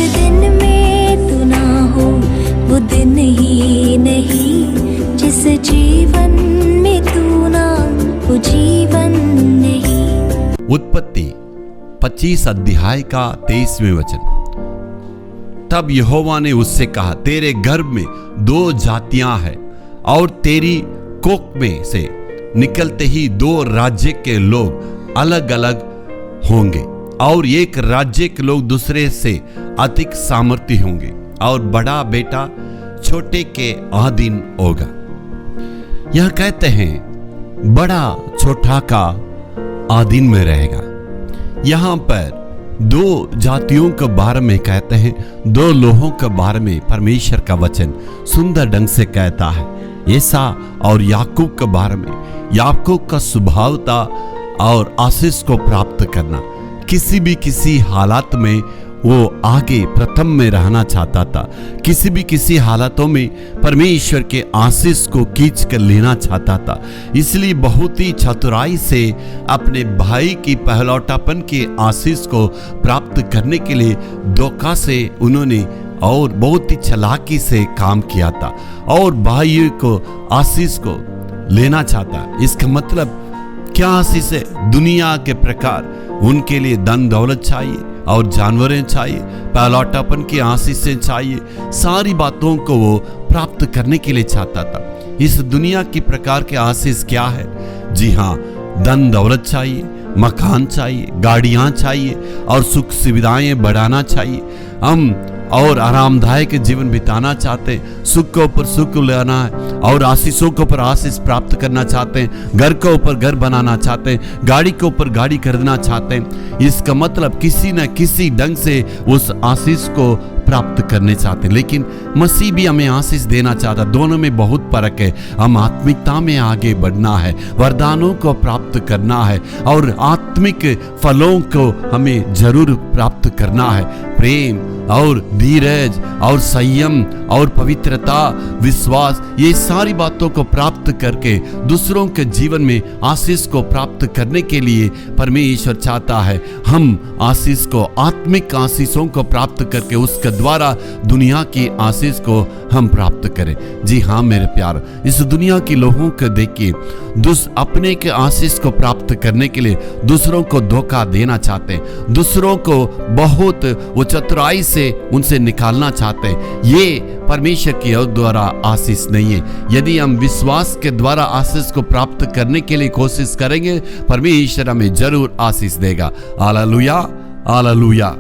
दिन में तू ना हो वो दिन ही नहीं, जिस जीवन में तू ना वो जीवन नहीं। उत्पत्ति 25 अध्याय का 23वें वचन। तब यहोवा ने उससे कहा, तेरे गर्भ में 2 जातियां हैं और तेरी कोख में से निकलते ही 2 राज्य के लोग अलग अलग होंगे और एक राज्य के लोग दूसरे से अधिक सामर्थ्य होंगे और बड़ा बेटा छोटे के अधीन होगा। यह कहते हैं बड़ा छोटा का अधीन में रहेगा। यहां पर 2 जातियों के बारे में कहते हैं, 2 लोगों के बारे में परमेश्वर का वचन सुंदर ढंग से कहता है। एसा और याकूब के बारे में, याकूब का स्वभाव था और आशीष को प्राप्त करना। किसी हालात में वो आगे प्रथम में रहना चाहता था। किसी हालातों में परमेश्वर के आशीष को खींच कर लेना चाहता था। इसलिए बहुत ही चतुराई से अपने भाई की पहलौटापन के आशीष को प्राप्त करने के लिए धोखा से उन्होंने और बहुत ही चालाकी से काम किया था और भाई को आशीष को लेना चाहता। इसका मतलब क्या आशीष है? दुनिया के प्रकार उनके लिए धन दौलत चाहिए और जानवरें चाहिए, पहलौटापन की आशीषें चाहिए। सारी बातों को वो प्राप्त करने के लिए चाहता था। इस दुनिया की प्रकार के आशीष क्या है? जी हाँ, धन दौलत चाहिए, मकान चाहिए, गाड़ियां चाहिए और सुख सुविधाएं बढ़ाना चाहिए। हम और आरामदायक जीवन बिताना चाहते हैं, सुख के ऊपर सुख लेना है और आशीषों के ऊपर आशीष प्राप्त करना चाहते हैं, घर के ऊपर घर बनाना चाहते हैं, गाड़ी के ऊपर गाड़ी खरीदना चाहते हैं। इसका मतलब किसी न किसी ढंग से उस आशीष को प्राप्त करने चाहते हैं। लेकिन मसीह भी हमें आशीष देना चाहता। दोनों में बहुत फर्क है। हम आत्मिकता में आगे बढ़ना है, वरदानों को प्राप्त करना है और आत्मिक फलों को हमें जरूर प्राप्त करना है। प्रेम और धीरज और संयम और पवित्रता, विश्वास, ये सारी बातों को प्राप्त करके दूसरों के जीवन में आशीष को प्राप्त करने के लिए परमेश्वर चाहता है हम आशीष को, आत्मिक आशीषों को प्राप्त करके उसके द्वारा दुनिया की आशीष को हम प्राप्त करें। जी हाँ मेरे प्यार, इस दुनिया के लोगों को देखिए, अपने के आशीष को प्राप्त करने के लिए दूसरों को धोखा देना चाहते हैं, दूसरों को बहुत वो चतुराई से उनसे निकालना चाहते हैं। ये परमेश्वर के द्वारा आशीष नहीं है। यदि हम विश्वास के द्वारा आशीष को प्राप्त करने के लिए कोशिश करेंगे, परमेश्वर हमें जरूर आशीष देगा। Hallelujah, hallelujah.